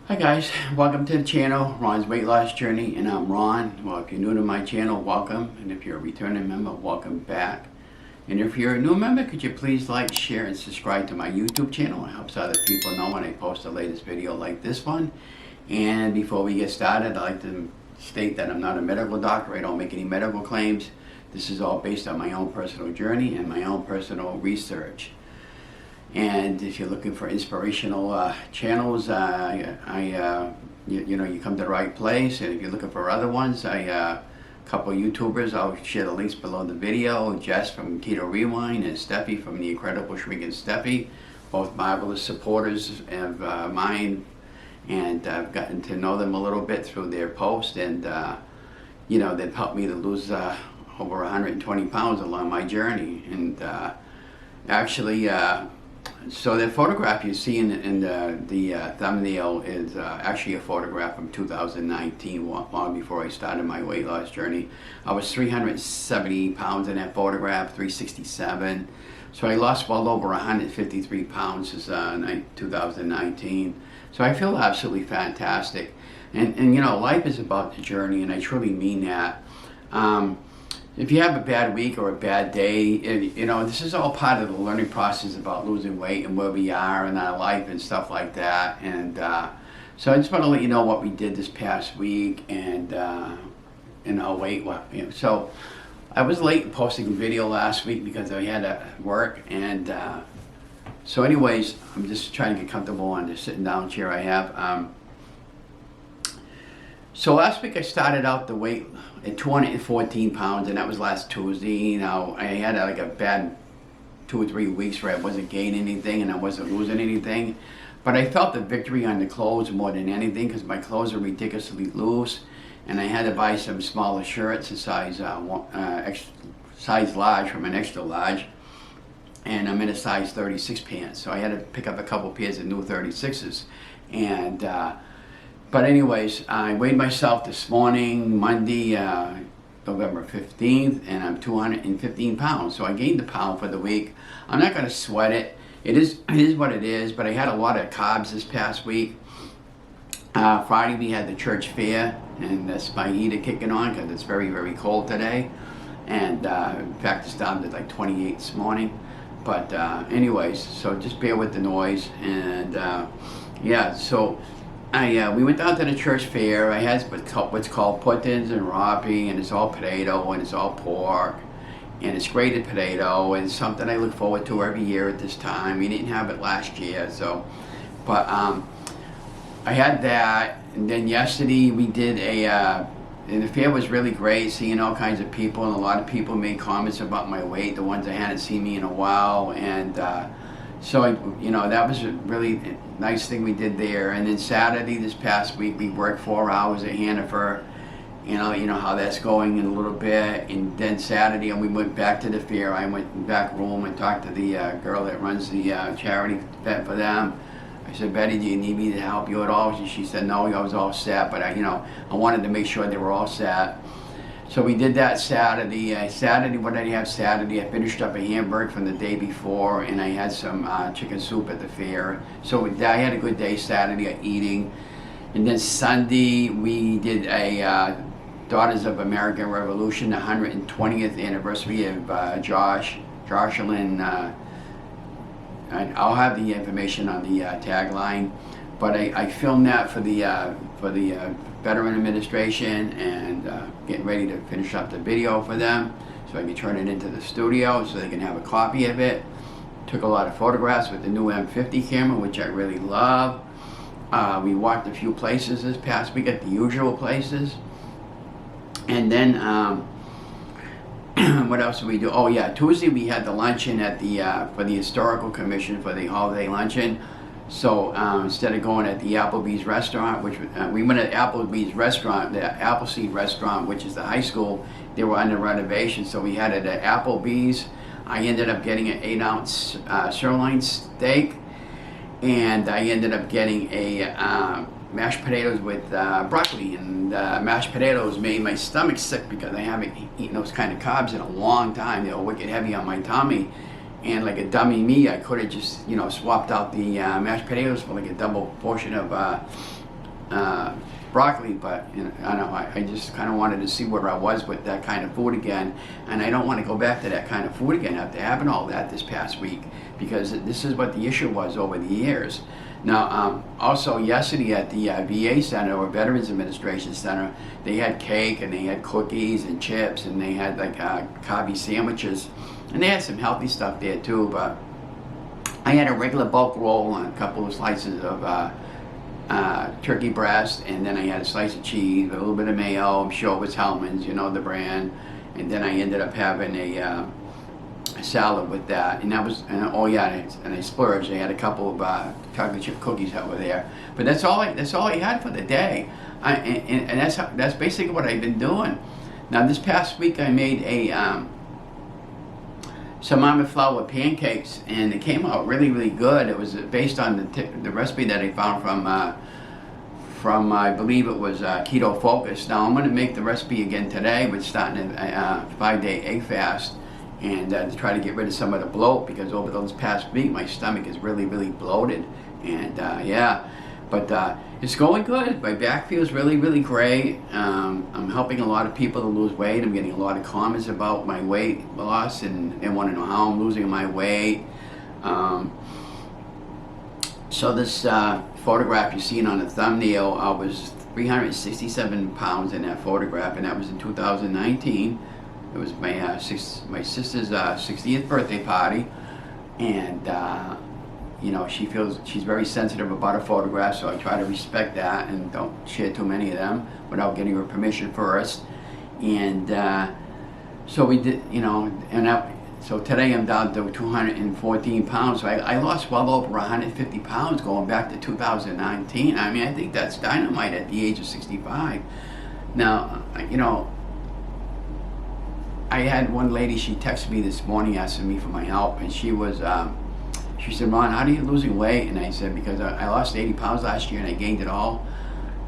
Hi guys, welcome to the channel, Ron's Weight Loss Journey, and I'm Ron. Well, if you're new to my channel, welcome, and if you're a returning member, welcome back. And if you're a new member, could you please like, share, and subscribe to my YouTube channel? It helps other people know when I post the latest video like this one. And before we get started, I'd like to state that I'm not a medical doctor. I don't make any medical claims. This is all based on my own personal journey and my own personal research. And if you're looking for inspirational channels, you come to the right place. And if you're looking for other ones, a couple YouTubers, I'll share the links below the video. Jess from Keto Rewind and Steffi from The Incredible Shrinking Steffi, both marvelous supporters of mine, and I've gotten to know them a little bit through their posts, and they've helped me to lose over 120 pounds along my journey. And actually. So the photograph you see in the thumbnail is actually a photograph from 2019, long before I started my weight loss journey. I was 370 pounds in that photograph, 367. So I lost well over 153 pounds since 2019. So I feel absolutely fantastic. And life is about the journey, and I truly mean that. If you have a bad week or a bad day, this is all part of the learning process about losing weight and where we are in our life and stuff like that. And so I just want to let you know what we did this past week and our weight. So I was late in posting a video last week because I had to work. And so anyways, I'm just trying to get comfortable on the sitting down chair I have. So last week I started out the weight at 214 pounds, and that was last Tuesday. I had like a bad 2 or 3 weeks where I wasn't gaining anything and I wasn't losing anything. But I felt the victory on the clothes more than anything, because my clothes are ridiculously loose, and I had to buy some smaller shirts, a size large from an extra large, and I'm in a size 36 pants. So I had to pick up a couple pairs of new 36s. And but anyways, I weighed myself this morning, Monday, November 15th, and I'm 215 pounds. So I gained a pound for the week. I'm not going to sweat it. It is what it is, but I had a lot of carbs this past week. Friday we had the church fair, and that's my heater kicking on because it's very, very cold today. And in fact, it's down to like 28 this morning. But anyways, so just bear with the noise. And so we went down to the church fair. I had what's called puddings and rapi, and it's all potato and it's all pork, and it's grated potato, and it's something I look forward to every year at this time. We didn't have it last year, but I had that, and then yesterday we did and the fair was really great, seeing all kinds of people, and a lot of people made comments about my weight, the ones that hadn't seen me in a while, and so that was a really nice thing we did there. And then Saturday this past week we worked 4 hours at Hannaford. You know how that's going in a little bit. And then Saturday we went back to the fair. I went back home and talked to the girl that runs the charity event for them. I said, Betty, do you need me to help you at all? She said, no, I was all set, but I wanted to make sure they were all set. So we did that Saturday. What did I have Saturday? I finished up a hamburger from the day before, and I had some chicken soup at the fair. So I had a good day Saturday at eating. And then Sunday we did a Daughters of American Revolution, the 120th anniversary of Jocelyn. I'll have the information on the tagline, but I filmed that for the Veteran Administration, and getting ready to finish up the video for them so I can turn it into the studio so they can have a copy of it. Took a lot of photographs with the new M50 camera, which I really love. We walked a few places this past week, at the usual places. And then what else did we do? Oh yeah, Tuesday we had the luncheon at for the Historical Commission for the holiday luncheon. So instead of going at the Applebee's restaurant, which we went at Applebee's restaurant, the Appleseed restaurant, which is the high school, they were under renovation, so we had it at Applebee's. I ended up getting an 8-ounce sirloin steak, and I ended up getting a mashed potatoes with broccoli, and mashed potatoes made my stomach sick because I haven't eaten those kind of carbs in a long time. They were wicked heavy on my tummy. And like a dummy me, I could have just, swapped out the mashed potatoes for like a double portion of broccoli, but you know, I don't know, I just kind of wanted to see where I was with that kind of food again, and I don't want to go back to that kind of food again after having all that this past week, because this is what the issue was over the years. Now, also yesterday at the VA Center, or Veterans Administration Center, they had cake and they had cookies and chips, and they had like carby sandwiches, and they had some healthy stuff there too, but I had a regular bulk roll and a couple of slices of turkey breast, and then I had a slice of cheese, a little bit of mayo. I'm sure it was Hellman's, you know the brand. And then I ended up having a salad with that, and that was, and oh yeah, and I splurged. I had a couple of chocolate chip cookies that were there. But that's all I had for the day. And that's basically what I've been doing. Now this past week I made some almond flour pancakes, and it came out really, really good. It was based on the recipe that I found from I believe it was Keto Focus. Now I'm going to make the recipe again today. We're starting a 5-day egg fast, and to try to get rid of some of the bloat, because over this past week my stomach is really, really bloated, and yeah. But it's going good. My back feels really, really great. I'm helping a lot of people to lose weight. I'm getting a lot of comments about my weight loss, and they want to know how I'm losing my weight. So this photograph you're seeing on the thumbnail, I was 367 pounds in that photograph, and that was in 2019. It was my sister's 60th birthday party, and you know, she's very sensitive about her photographs, so I try to respect that and don't share too many of them without getting her permission first. And so we did, you know, so today I'm down to 214 pounds. So I lost well over 150 pounds going back to 2019. I mean, I think that's dynamite at the age of 65. Now, you know, I had one lady, she texted me this morning asking me for my help, and she said, Ron, how are you losing weight? And I said, because I lost 80 pounds last year and I gained it all,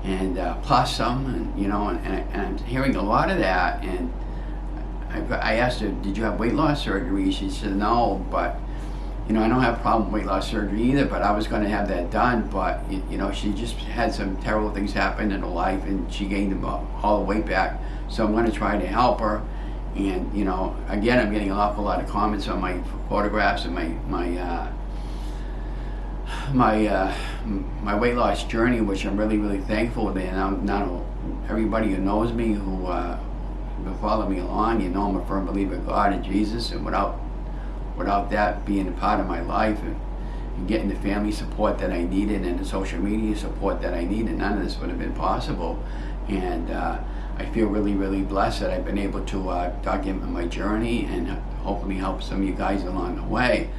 and plus some, and you know, and I'm hearing a lot of that. And I asked her, did you have weight loss surgery? She said, no, but you know, I don't have a problem with weight loss surgery either, but I was going to have that done. But you know, she just had some terrible things happen in her life, and she gained all the weight back. So I'm going to try to help her. And you know, again, I'm getting an awful lot of comments on my photographs and my weight loss journey, which I'm really, really thankful for. And now everybody who knows me, who follow me along, you know, I'm a firm believer in God and Jesus, and without that being a part of my life, and getting the family support that I needed and the social media support that I needed, none of this would have been possible. And I feel really, really blessed that I've been able to document my journey and hopefully help some of you guys along the way.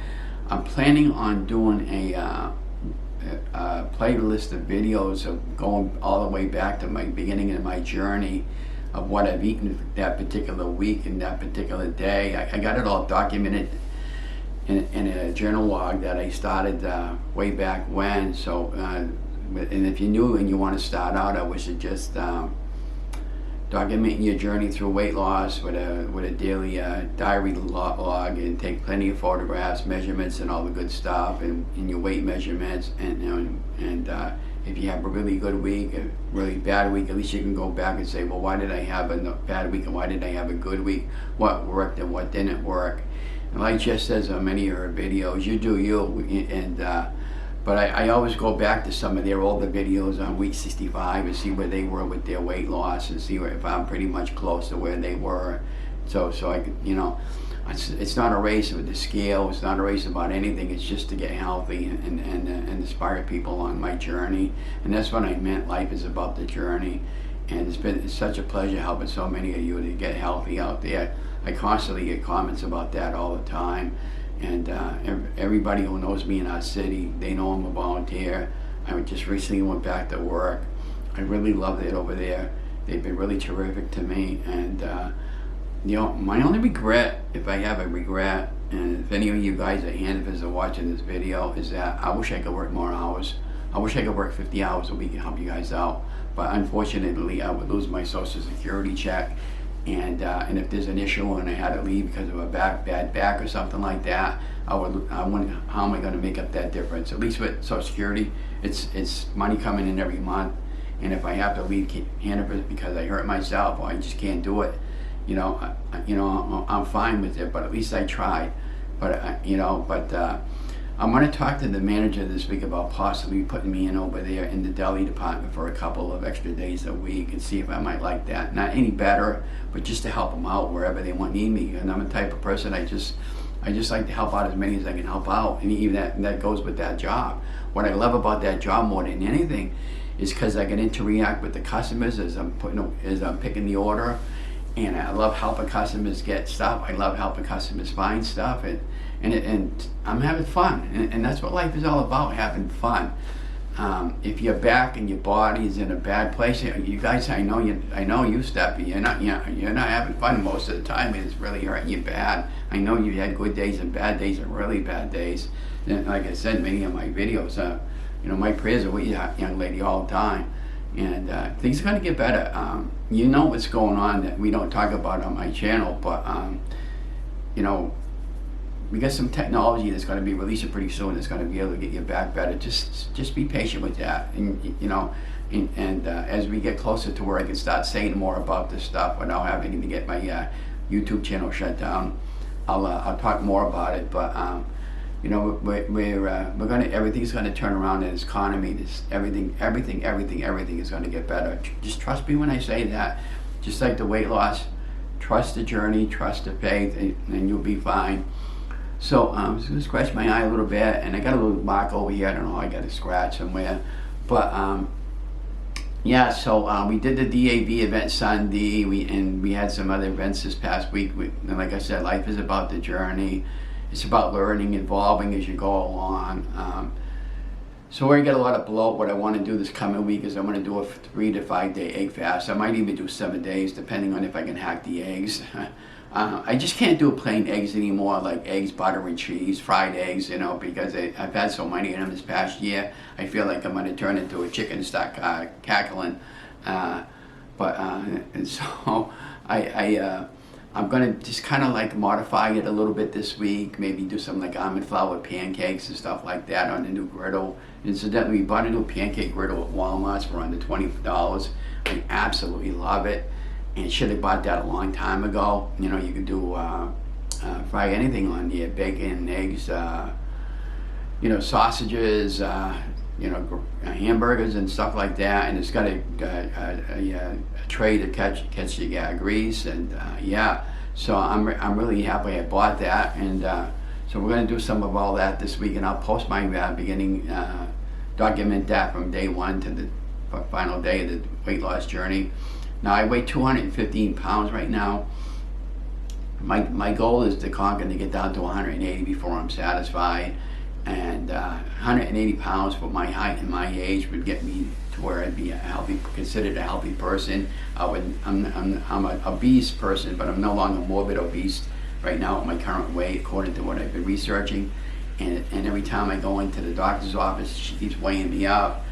I'm planning on doing a playlist of videos of going all the way back to my beginning of my journey of what I've eaten that particular week and that particular day. I got it all documented in a journal log that I started way back when. So, and if you're new and you want to start out, I would suggest documenting your journey through weight loss with a daily diary log, and take plenty of photographs, measurements, and all the good stuff, and your weight measurements. And if you have a really good week, a really bad week, at least you can go back and say, well, why did I have a bad week and why did I have a good week? What worked and what didn't work? And like Jess says on many of her videos, you do you. And but I always go back to some of their older videos on week 65 and see where they were with their weight loss, and see if I'm pretty much close to where they were. So I could, you know, it's not a race with the scale. It's not a race about anything. It's just to get healthy and inspire people on my journey. And that's what I meant. Life is about the journey. And it's such a pleasure helping so many of you to get healthy out there. I constantly get comments about that all the time. And everybody who knows me in our city, they know I'm a volunteer. I just recently went back to work. I really loved it over there. They've been really terrific to me. And you know, my only regret, if I have a regret, and if any of you guys at Hanford's are watching this video, is that I wish I could work more hours. I wish I could work 50 hours a week and help you guys out. But unfortunately, I would lose my Social Security check. And if there's an issue and I had to leave because of a bad back or something like that, I wouldn't, how am I going to make up that difference? At least with Social Security, it's money coming in every month, And if I have to leave cannabis because I hurt myself or I just can't do it, I'm fine with it. But at least I tried. But I'm going to talk to the manager this week about possibly putting me in over there in the deli department for a couple of extra days a week and see if I might like that. Not any better, but just to help them out wherever they need me. And I'm the type of person I just like to help out as many as I can help out, and even that goes with that job. What I love about that job more than anything is because I get interact with the customers as I'm picking the order, and I love helping customers get stuff. I love helping customers find stuff, and I'm having fun, and that's what life is all about, having fun. If your back and your body is in a bad place, you guys, I know you, Steffi, you're not having fun most of the time. It's really hurting you bad. I know you've had good days and bad days and really bad days. And like I said, many of my videos, my prayers are with you, young lady, all the time. And things are going to get better. You know what's going on that we don't talk about on my channel, but we got some technology that's going to be releasing pretty soon that's going to be able to get your back better. Just be patient with that, and as we get closer to where I can start saying more about this stuff without having to get my YouTube channel shut down, I'll talk more about it. But we're gonna, everything's going to turn around in this economy. Everything is going to get better. Just trust me when I say that. Just like the weight loss, trust the journey, trust the faith, and you'll be fine. So I'm just going to scratch my eye a little bit, and I got a little mark over here. I don't know, I got a scratch somewhere. But so we did the DAV event Sunday, we had some other events this past week. And like I said, life is about the journey. It's about learning, evolving as you go along. So where I get a lot of bloat, what I want to do this coming week is I'm going to do a 3 to 5 day egg fast. I might even do 7 days, depending on if I can hack the eggs. I just can't do plain eggs anymore, like eggs, butter, and cheese, fried eggs, because I've had so many of them this past year. I feel like I'm going to turn into a chicken and start cackling. So I'm going to just kind of like modify it a little bit this week, maybe do some like almond flour pancakes and stuff like that on the new griddle. Incidentally, we bought a new pancake griddle at Walmart for under $20. I absolutely love it. And should have bought that a long time ago. You can do fry anything on there, bacon, eggs, sausages, hamburgers and stuff like that. And it's got a tray to catch the grease, and So I'm really happy I bought that, and so we're going to do some of all that this week, and I'll post my beginning, document that from day one to the final day of the weight loss journey. Now I weigh 215 pounds right now. My goal is to get down to 180 before I'm satisfied. And 180 pounds for my height and my age would get me to where I'd be considered a healthy person. I'm an obese person, but I'm no longer morbid obese right now at my current weight, according to what I've been researching. And every time I go into the doctor's office, she keeps weighing me up.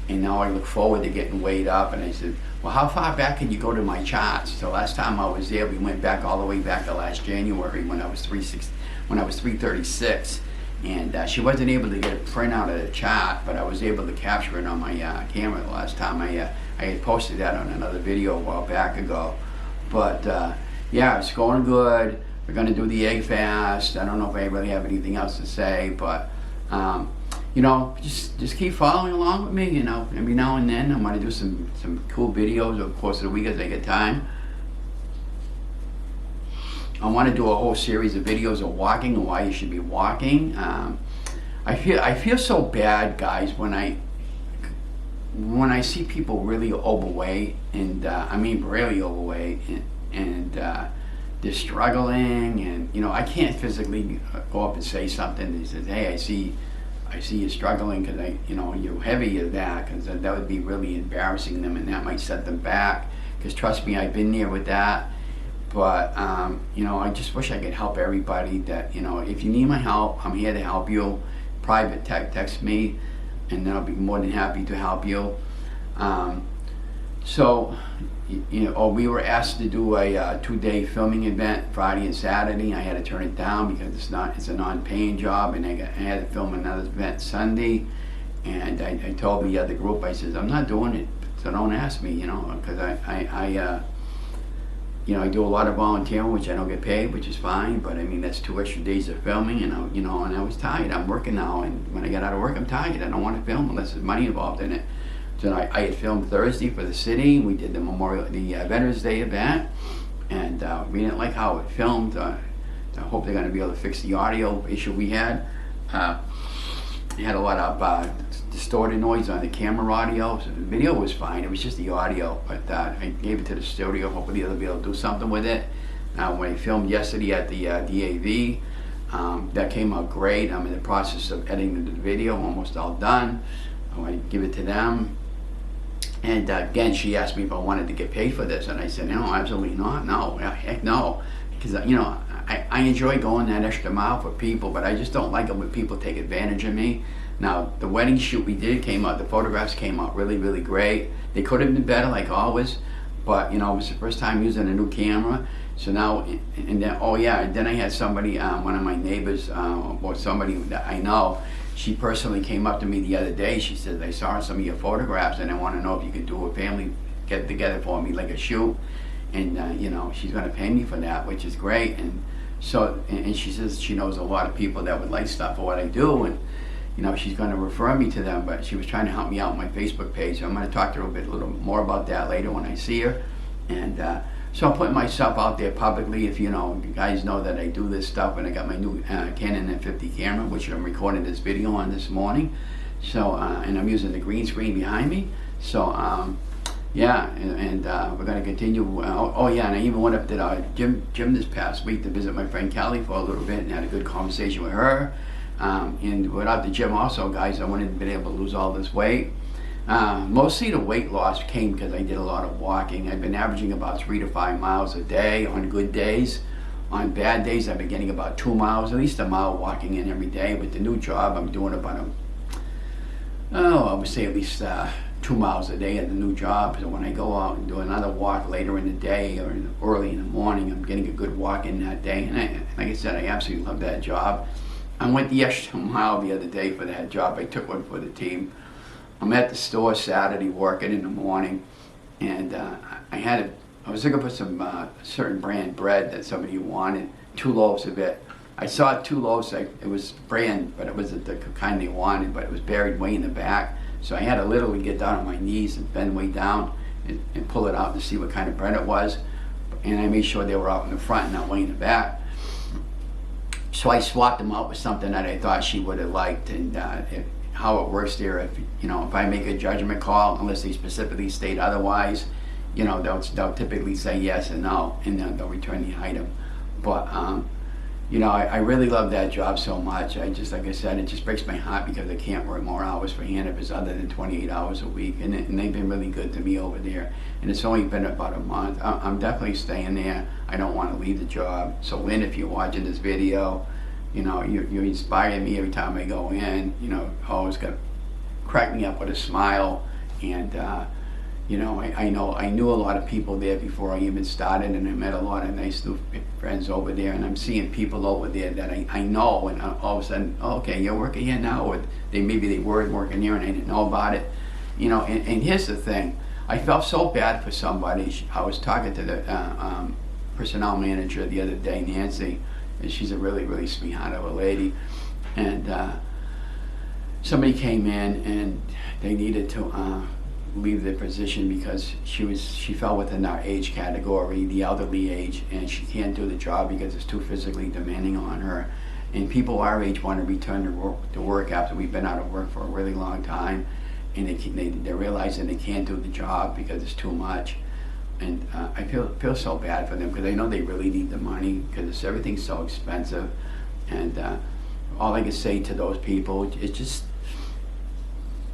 And now I look forward to getting weighed up, and I said, well, how far back can you go to my charts? So last time I was there, we went back all the way back to last January when I was 336, and she wasn't able to get a print out of the chart, but I was able to capture it on my camera the last time. I had posted that on another video a while back ago. But it's going good. We're going to do the egg fast. I don't know if I really have anything else to say, but just keep following along with me. Every now and then I'm going to do some cool videos over the course of the week as I get time. I want to do a whole series of videos of walking and why you should be walking. I feel so bad, guys, when I see people really overweight, and I mean really overweight, and they're struggling, and I can't physically go up and say something that says, hey, I see you struggling because you're heavy of that, because that would be really embarrassing them, and that might set them back. Because trust me, I've been there with that. But I just wish I could help everybody. That if you need my help, I'm here to help you. Private text me, and then I'll be more than happy to help you. We were asked to do a 2-day filming event, Friday and Saturday. I had to turn it down because it's a non-paying job, and I had to film another event Sunday. And I told the other group, I said, I'm not doing it So don't ask me, because I do a lot of volunteering, which I don't get paid, which is fine. But I mean, that's 2 extra days of filming, and and I was tired. I'm working now, and when I get out of work, I'm tired. I don't want to film unless there's money involved in it. So I had filmed Thursday for the city. We did the Veterans Day event, and we didn't like how it filmed. I hope they're going to be able to fix the audio issue we had. It had a lot of distorted noise on the camera audio, so the video was fine. It was just the audio, but I gave it to the studio. Hopefully they'll be able to do something with it. When I filmed yesterday at the DAV, that came out great. I'm in the process of editing the video, almost all done. I want to give it to them. And again, she asked me if I wanted to get paid for this, and I said, no, absolutely not. No, heck no, because I enjoy going that extra mile for people, but I just don't like it when people take advantage of me. Now, the wedding shoot we did the photographs came out really, really great. They could have been better, like always, but it was the first time using a new camera. So now, and then I had somebody, one of my neighbors, or somebody that I know, she personally came up to me the other day. She said, I saw some of your photographs and I want to know if you could do a family get together for me, like a shoot. And she's going to pay me for that, which is great. And so, and she says she knows a lot of people that would like stuff for what I do, and she's going to refer me to them. But she was trying to help me out on my Facebook page, so I'm going to talk to her a little more about that later when I see her. And so I'm putting myself out there publicly. If you guys know that I do this stuff, and I got my new Canon M50 camera, which I'm recording this video on this morning. So and I'm using the green screen behind me. So yeah, and we're going to continue. And I even went up to the gym this past week to visit my friend Kelly for a little bit and had a good conversation with her. And without the gym also, guys, I wouldn't have been able to lose all this weight. Mostly the weight loss came because I did a lot of walking. I've been averaging about 3 to 5 miles a day on good days. On bad days, I've been getting about 2 miles, at least a mile walking in every day. With the new job, I'm doing about I would say at least 2 miles a day at the new job. So when I go out and do another walk later in the day or early in the morning, I'm getting a good walk in that day. And like I said, I absolutely love that job. I went the extra mile the other day for that job. I took one for the team. I'm at the store Saturday working in the morning, and I was looking for some certain brand bread that somebody wanted, 2 loaves of it. I saw 2 loaves, it was brand, but it wasn't the kind they wanted, but it was buried way in the back. So I had to literally get down on my knees and bend way down and pull it out to see what kind of bread it was. And I made sure they were out in the front and not way in the back. So I swapped them out with something that I thought she would have liked. And how it works there, if I make a judgment call, unless they specifically state otherwise, they'll typically say yes and no, and then they'll return the item. But I really love that job so much. Like I said, it just breaks my heart because I can't work more hours for Hannibus other than 28 hours a week. And they've been really good to me over there. And it's only been about a month. I'm definitely staying there. I don't want to leave the job. So Lynn, if you're watching this video, you inspire me every time I go in. Always got crack me up with a smile. And I knew a lot of people there before I even started, and I met a lot of nice new friends over there, and I'm seeing people over there that I know, and all of a sudden, okay, you're working here now, or maybe they were working here and I didn't know about it. And here's the thing, I felt so bad for somebody. I was talking to the personnel manager the other day, Nancy, and she's a really, really sweetheart of a lady, and somebody came in and they needed to leave their position because she fell within our age category, the elderly age, and she can't do the job because it's too physically demanding on her. And people our age want to return to work after we've been out of work for a really long time, and they're realizing they can't do the job because it's too much. And I feel so bad for them because I know they really need the money because everything's so expensive. And all I can say to those people is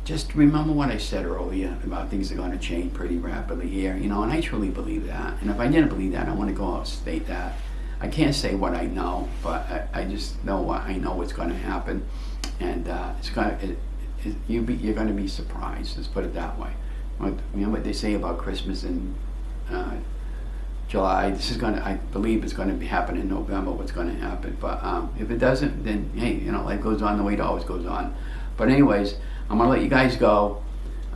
just remember what I said earlier about things are going to change pretty rapidly here, and I truly believe that. And if I didn't believe that, I want to go out and state that. I can't say what I know, but I just know what I know what's going to happen, and you're going to be surprised. Let's put it that way. What they say about Christmas in July. I believe it's going to happen in November. What's going to happen? But if it doesn't, then hey, life goes on the way it always goes on. But anyways, I'm going to let you guys go.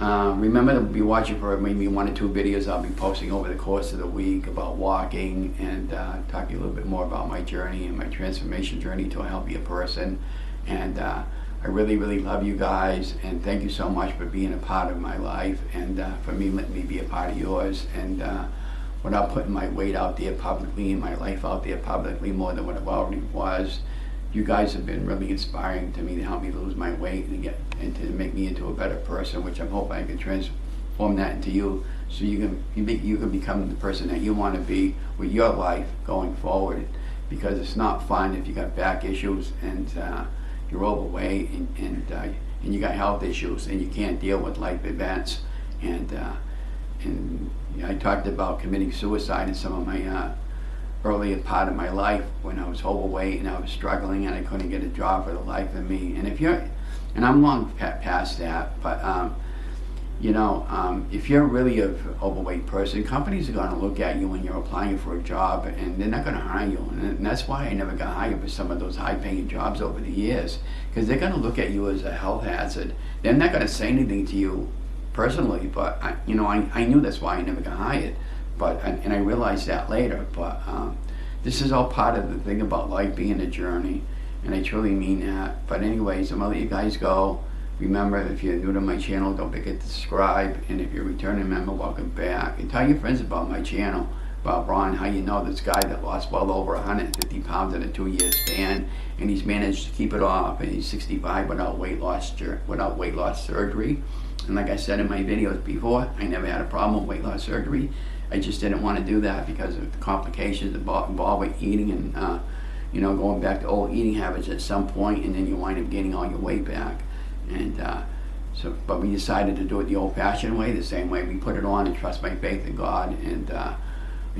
Remember to be watching for maybe 1 or 2 videos I'll be posting over the course of the week about walking, and talking a little bit more about my journey and my transformation journey to a healthier person. And I really, really love you guys, and thank you so much for being a part of my life, and for me letting me be a part of yours, and without putting my weight out there publicly and my life out there publicly more than what it already was. You guys have been really inspiring to me to help me lose my weight and to make me into a better person, which I'm hoping I can transform that into you, so you can become the person that you want to be with your life going forward. Because it's not fun if you got back issues and you're overweight and you got health issues and you can't deal with life events. And I talked about committing suicide in some of my earlier part of my life when I was overweight and I was struggling and I couldn't get a job for the life of me. And and I'm long past that, but if you're really an overweight person, companies are going to look at you when you're applying for a job, and they're not going to hire you. And that's why I never got hired for some of those high-paying jobs over the years, because they're going to look at you as a health hazard. They're not going to say anything to you personally, but I knew that's why I never got hired. And I realized that later, but this is all part of the thing about life being a journey, and I truly mean that. But anyways, I'm gonna let you guys go. Remember, if you're new to my channel, don't forget to subscribe, and if you're a returning member, welcome back. And tell your friends about my channel, about Ron, how you know this guy that lost well over 150 pounds in a 2-year span, and he's managed to keep it off, and he's 65 without weight loss surgery. And like I said in my videos before, I never had a problem with weight loss surgery. I just didn't want to do that because of the complications involved with eating and, going back to old eating habits at some point, and then you wind up gaining all your weight back. And but we decided to do it the old-fashioned way, the same way we put it on and trust my faith in God, and I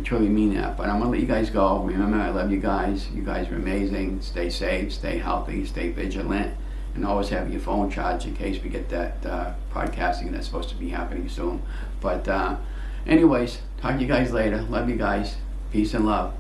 truly mean that. But I'm going to let you guys go. Remember, I love you guys. You guys are amazing. Stay safe, stay healthy, stay vigilant, and always have your phone charged in case we get that podcasting that's supposed to be happening soon. But anyways, talk to you guys later. Love you guys. Peace and love.